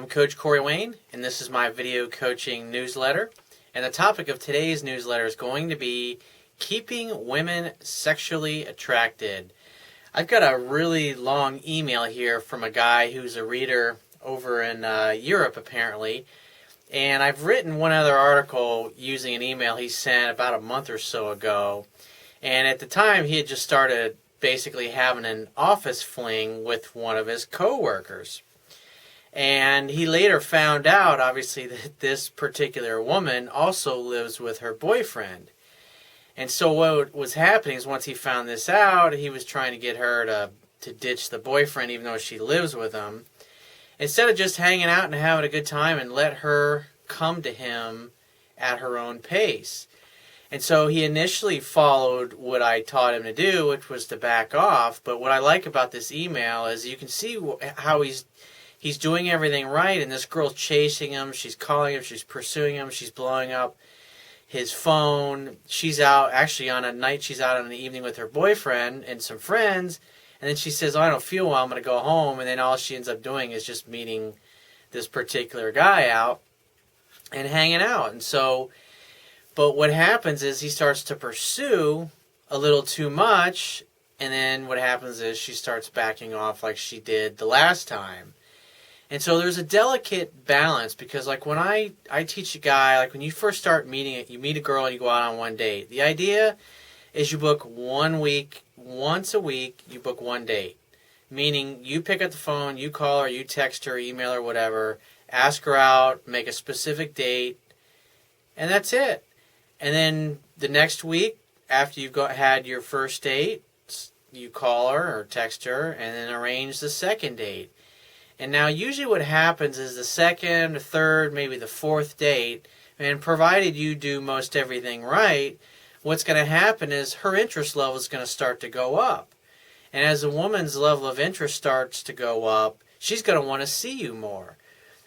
I'm Coach Corey Wayne, and this is my video coaching newsletter. And the topic of today's newsletter is going to be keeping women sexually attracted. I've got a really long email here from a guy who's a reader over in Europe, apparently. And I've written one other article using an email he sent about a month or so ago. And at the time, he had just started basically having an office fling with one of his coworkers. And he later found out, obviously, that this particular woman also lives with her boyfriend. And so what was happening is once he found this out, he was trying to get her to ditch the boyfriend even though she lives with him. Instead of just hanging out and having a good time and let her come to him at her own pace. And so he initially followed what I taught him to do, which was to back off. But what I like about this email is you can see how he's doing everything right, and this girl's chasing him, she's calling him, she's pursuing him, she's blowing up his phone. She's out, actually on a night, she's out on an evening with her boyfriend and some friends, and then she says, I don't feel well, I'm going to go home, and then all she ends up doing is just meeting this particular guy out and hanging out. And so, but what happens is he starts to pursue a little too much, and then what happens is she starts backing off like she did the last time. And so there's a delicate balance because like when I teach a guy, like when you first start meeting it, you meet a girl and you go out on one date. The idea is you book 1 week, once a week, you book one date. Meaning you pick up the phone, you call her, you text her, email her, whatever, ask her out, make a specific date, and that's it. And then the next week, after you've had your first date, you call her or text her and then arrange the second date. And now usually what happens is the second, the third, maybe the fourth date, and provided you do most everything right, what's going to happen is her interest level is going to start to go up. And as a woman's level of interest starts to go up, she's going to want to see you more.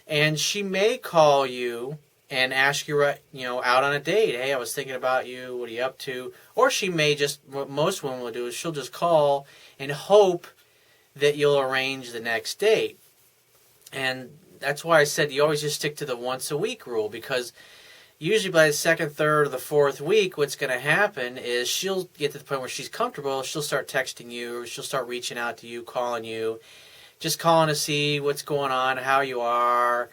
And she may call you and ask you, out on a date. Hey, I was thinking about you. What are you up to? Or she may just, what most women will do is she'll just call and hope that you'll arrange the next date. And that's why I said you always just stick to the once a week rule, because usually by the second, third, or the fourth week, what's going to happen is she'll get to the point where she's comfortable. She'll start texting you, or she'll start reaching out to you, calling you, just calling to see what's going on, how you are,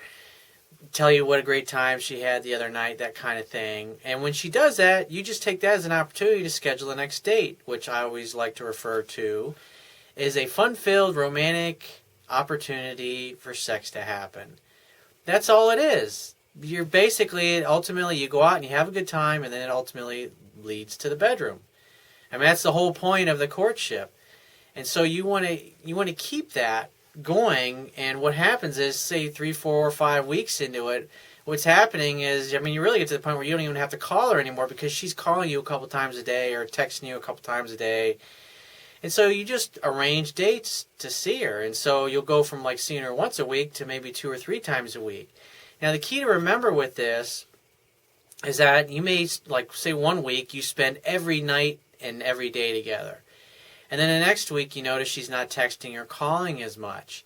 tell you what a great time she had the other night, that kind of thing. And when she does that, you just take that as an opportunity to schedule the next date, which I always like to refer to as a fun-filled, romantic opportunity for sex to happen. That's all it is. You're basically, ultimately, you go out and you have a good time, and then it ultimately leads to the bedroom. I mean, that's the whole point of the courtship. And so you want to keep that going. And what happens is, say 3, 4, or 5 weeks into it, what's happening is, you really get to the point where you don't even have to call her anymore because she's calling you a couple times a day or texting you a couple times a day. And so you just arrange dates to see her. And so you'll go from like seeing her once a week to maybe 2 or 3 times a week. Now the key to remember with this is that you may, like say 1 week, you spend every night and every day together. And then the next week you notice she's not texting or calling as much.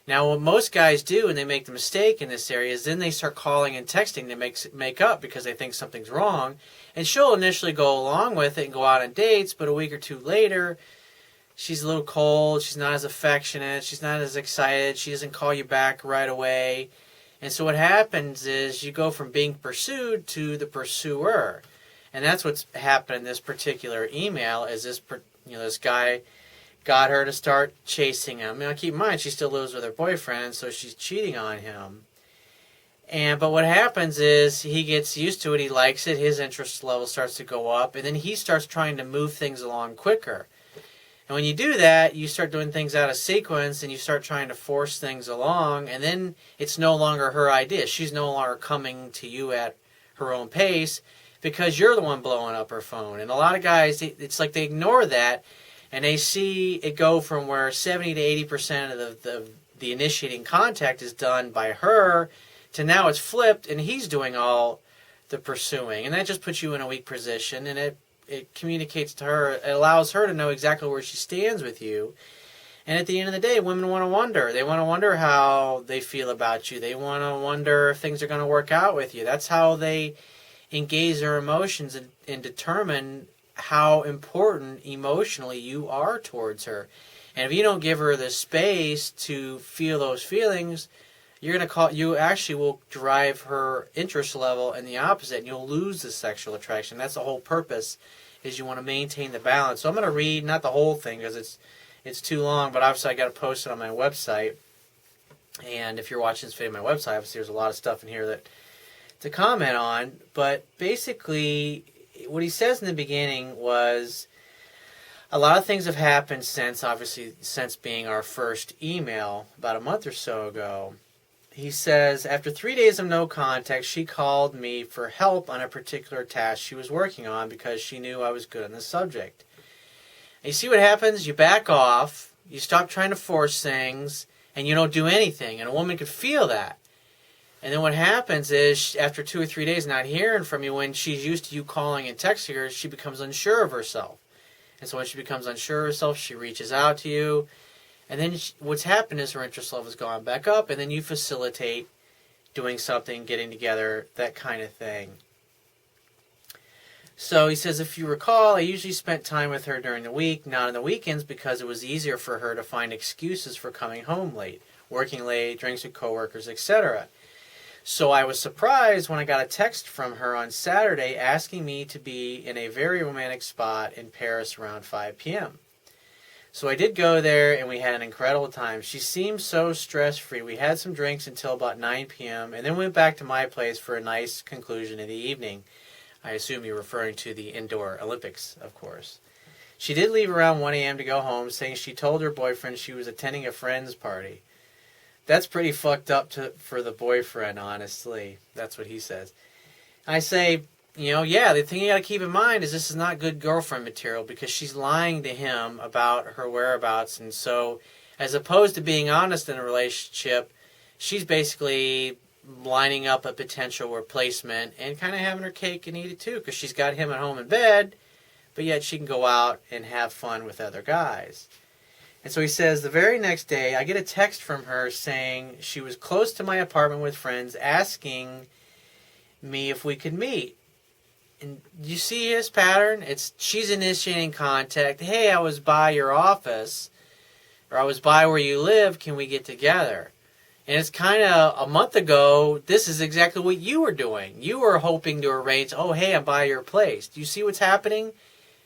Now what most guys do, and they make the mistake in this area, is then they start calling and texting to make up because they think something's wrong. And she'll initially go along with it and go out on dates, but a week or 2 later, she's a little cold, she's not as affectionate, she's not as excited, she doesn't call you back right away. And so what happens is you go from being pursued to the pursuer. And that's what's happened in this particular email, is this guy got her to start chasing him. Now keep in mind, she still lives with her boyfriend, so she's cheating on him. But what happens is he gets used to it, he likes it, his interest level starts to go up, and then he starts trying to move things along quicker. And when you do that, you start doing things out of sequence and you start trying to force things along, and then it's no longer her idea. She's no longer coming to you at her own pace because you're the one blowing up her phone. And a lot of guys, it's like they ignore that and they see it go from where 70 to 80% of the initiating contact is done by her to now it's flipped and he's doing all the pursuing. And that just puts you in a weak position, and it communicates to her, it allows her to know exactly where she stands with you. And at the end of the day, women want to wonder. They want to wonder how they feel about you. They want to wonder if things are going to work out with you. That's how they engage their emotions and determine how important emotionally you are towards her. And if you don't give her the space to feel those feelings, you actually will drive her interest level in the opposite, and you'll lose the sexual attraction. That's the whole purpose, is you want to maintain the balance. So I'm going to read, not the whole thing because it's too long, but obviously I got to post it on my website. And if you're watching this video on my website, obviously there's a lot of stuff in here to comment on. But basically, what he says in the beginning was, a lot of things have happened since being our first email about a month or so ago. He says, after 3 days of no contact, she called me for help on a particular task she was working on because she knew I was good on the subject. And you see what happens? You back off, you stop trying to force things, and you don't do anything. And a woman could feel that. And then what happens is, after 2 or 3 days not hearing from you, when she's used to you calling and texting her, she becomes unsure of herself. And so when she becomes unsure of herself, she reaches out to you. And then what's happened is her interest level has gone back up, and then you facilitate doing something, getting together, that kind of thing. So he says, if you recall, I usually spent time with her during the week, not on the weekends, because it was easier for her to find excuses for coming home late, working late, drinks with coworkers, etc. So I was surprised when I got a text from her on Saturday asking me to be in a very romantic spot in Paris around 5 p.m. So I did go there, and we had an incredible time. She seemed so stress-free. We had some drinks until about 9 p.m., and then went back to my place for a nice conclusion of the evening. I assume you're referring to the indoor Olympics, of course. She did leave around 1 a.m. to go home, saying she told her boyfriend she was attending a friend's party. That's pretty fucked up for the boyfriend, honestly. That's what he says. I say, the thing you got to keep in mind is this is not good girlfriend material, because she's lying to him about her whereabouts. And so, as opposed to being honest in a relationship, she's basically lining up a potential replacement and kind of having her cake and eat it too, because she's got him at home in bed, but yet she can go out and have fun with other guys. And so he says, the very next day, I get a text from her saying she was close to my apartment with friends, asking me if we could meet. And you see his pattern? She's initiating contact. Hey, I was by your office, or I was by where you live. Can we get together? And it's kind of a month ago, this is exactly what you were doing. You were hoping to arrange, oh, hey, I'm by your place. Do you see what's happening?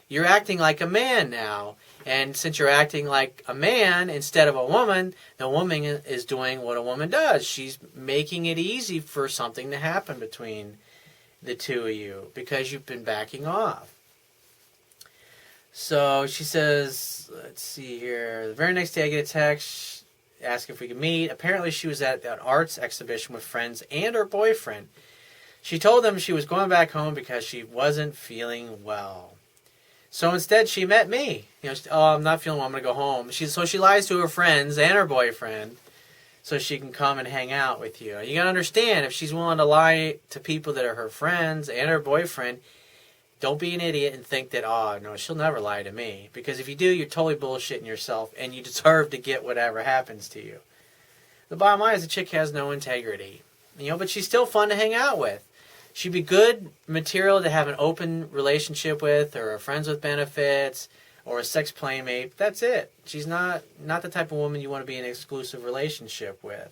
You're acting like a man now. And since you're acting like a man instead of a woman, the woman is doing what a woman does. She's making it easy for something to happen between the two of you because you've been backing off. So she says, let's see here. The very next day I get a text asking if we could meet. Apparently she was at an arts exhibition with friends and her boyfriend. She told them she was going back home because she wasn't feeling well. So instead she met me. I'm not feeling well, I'm going to go home. So she lies to her friends and her boyfriend so she can come and hang out with you. You got to understand, if she's willing to lie to people that are her friends and her boyfriend, don't be an idiot and think that, no, she'll never lie to me. Because if you do, you're totally bullshitting yourself, and you deserve to get whatever happens to you. The bottom line is the chick has no integrity. But she's still fun to hang out with. She'd be good material to have an open relationship with, or a friends with benefits, or a sex playmate. That's it. She's not the type of woman you want to be in an exclusive relationship with.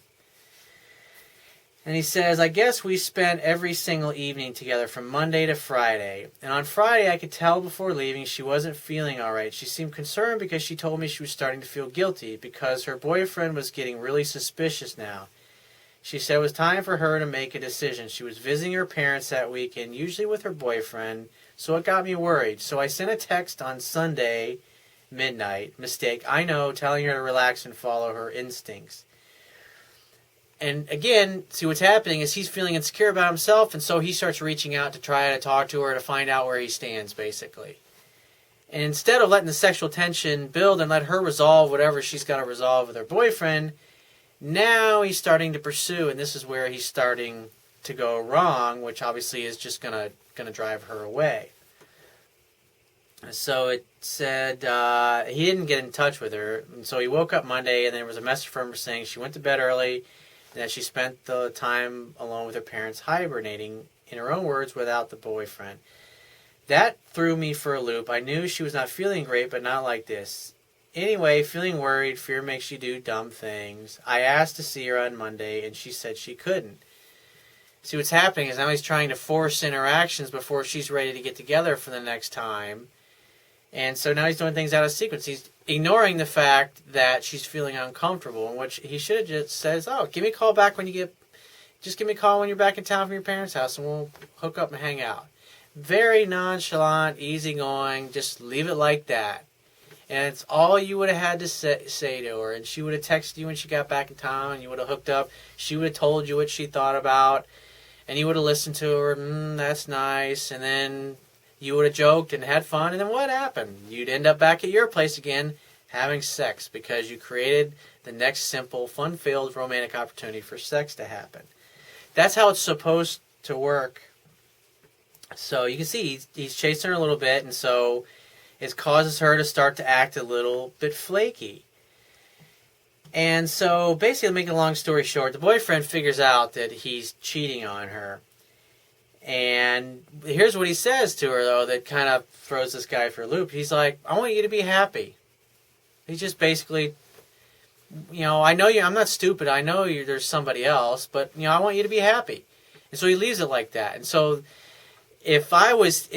And he says, I guess we spent every single evening together from Monday to Friday. And on Friday, I could tell before leaving she wasn't feeling all right. She seemed concerned because she told me she was starting to feel guilty because her boyfriend was getting really suspicious now. She said it was time for her to make a decision. She was visiting her parents that weekend, usually with her boyfriend, so it got me worried. So I sent a text on Sunday midnight, mistake, I know, telling her to relax and follow her instincts. And again, see what's happening is he's feeling insecure about himself, and so he starts reaching out to try to talk to her to find out where he stands, basically. And instead of letting the sexual tension build and let her resolve whatever she's got to resolve with her boyfriend, now he's starting to pursue, and this is where he's starting to go wrong, which obviously is just gonna drive her away. So it said he didn't get in touch with her. And so he woke up Monday, and there was a message from her saying she went to bed early and that she spent the time alone with her parents hibernating, in her own words, without the boyfriend. That threw me for a loop. I knew she was not feeling great, but not like this. Anyway, feeling worried, fear makes you do dumb things. I asked to see her on Monday, and she said she couldn't. See, what's happening is now he's trying to force interactions before she's ready to get together for the next time. And so now he's doing things out of sequence. He's ignoring the fact that she's feeling uncomfortable, in which he should have just said, oh, give me a call back when you get, just give me a call when you're back in town from your parents' house and we'll hook up and hang out. Very nonchalant, easygoing, just leave it like that. And it's all you would have had to say to her. And she would have texted you when she got back in town, and you would have hooked up. She would have told you what she thought about, and you would have listened to her, that's nice, and then you would have joked and had fun, and then what happened? You'd end up back at your place again having sex because you created the next simple, fun-filled romantic opportunity for sex to happen. That's how it's supposed to work. So you can see he's chasing her a little bit, and so it causes her to start to act a little bit flaky. And so basically, to make a long story short, the boyfriend figures out that he's cheating on her. And here's what he says to her, though, that kind of throws this guy for a loop. He's like, I want you to be happy. He's just basically, I know you, I'm not stupid. I know there's somebody else, but, I want you to be happy. And so he leaves it like that. And so if I was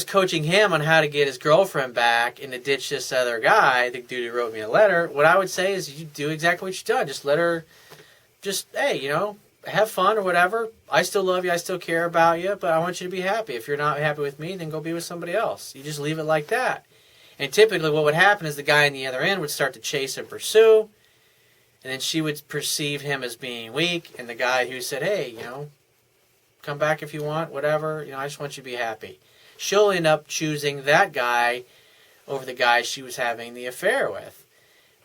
coaching him on how to get his girlfriend back and to ditch this other guy, the dude who wrote me a letter, what I would say is you do exactly what you've done. Just let her, hey, have fun or whatever. I still love you. I still care about you, but I want you to be happy. If you're not happy with me, then go be with somebody else. You just leave it like that. And typically what would happen is the guy on the other end would start to chase and pursue, and then she would perceive him as being weak, and the guy who said, hey, come back if you want, whatever, I just want you to be happy. She'll end up choosing that guy over the guy she was having the affair with,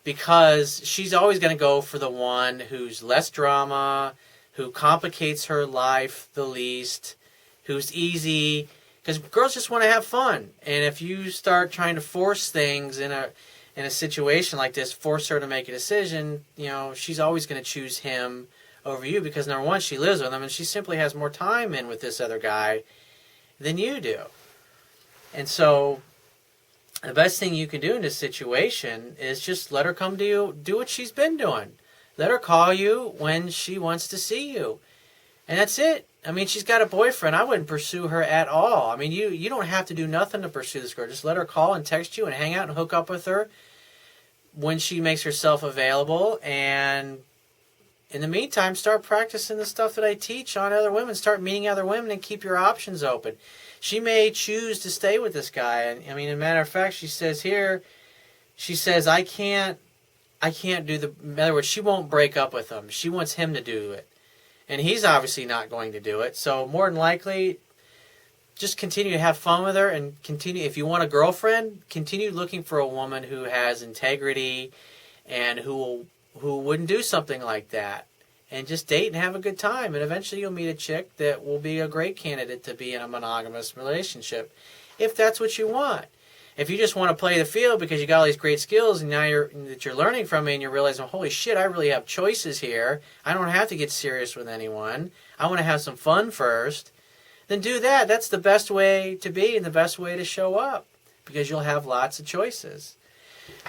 because she's always going to go for the one who's less drama, who complicates her life the least, who's easy, because girls just want to have fun. And if you start trying to force things in a situation like this, force her to make a decision, she's always going to choose him over you, because number one, she lives with him, and she simply has more time in with this other guy than you do. And so the best thing you can do in this situation is just let her come to you, do what she's been doing. Let her call you when she wants to see you. And that's it. I mean, she's got a boyfriend. I wouldn't pursue her at all. I mean, you don't have to do nothing to pursue this girl. Just let her call and text you and hang out and hook up with her when she makes herself available. And in the meantime, start practicing the stuff that I teach on other women. Start meeting other women and keep your options open. She may choose to stay with this guy. And I mean, as a matter of fact, she says here, I can't do in other words, she won't break up with him. She wants him to do it. And he's obviously not going to do it. So more than likely, just continue to have fun with her, and continue, if you want a girlfriend, continue looking for a woman who has integrity and who wouldn't do something like that. And just date and have a good time. And eventually you'll meet a chick that will be a great candidate to be in a monogamous relationship, if that's what you want. If you just want to play the field because you got all these great skills and now you're learning from me and you're realizing, holy shit, I really have choices here. I don't have to get serious with anyone. I want to have some fun first. Then do that. That's the best way to be and the best way to show up, because you'll have lots of choices.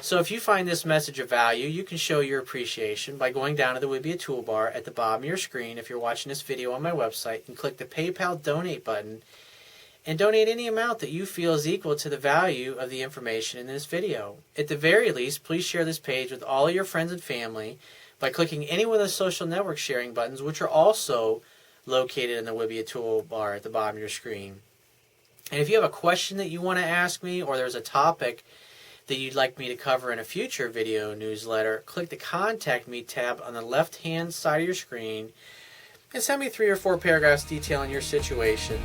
So if you find this message of value, you can show your appreciation by going down to the Wibia toolbar at the bottom of your screen if you're watching this video on my website, and click the PayPal donate button and donate any amount that you feel is equal to the value of the information in this video. At the very least, please share this page with all of your friends and family by clicking any one of the social network sharing buttons, which are also located in the Wibia toolbar at the bottom of your screen. And if you have a question that you want to ask me, or there's a topic that you'd like me to cover in a future video newsletter, click the Contact Me tab on the left-hand side of your screen and send me 3 or 4 paragraphs detailing your situation.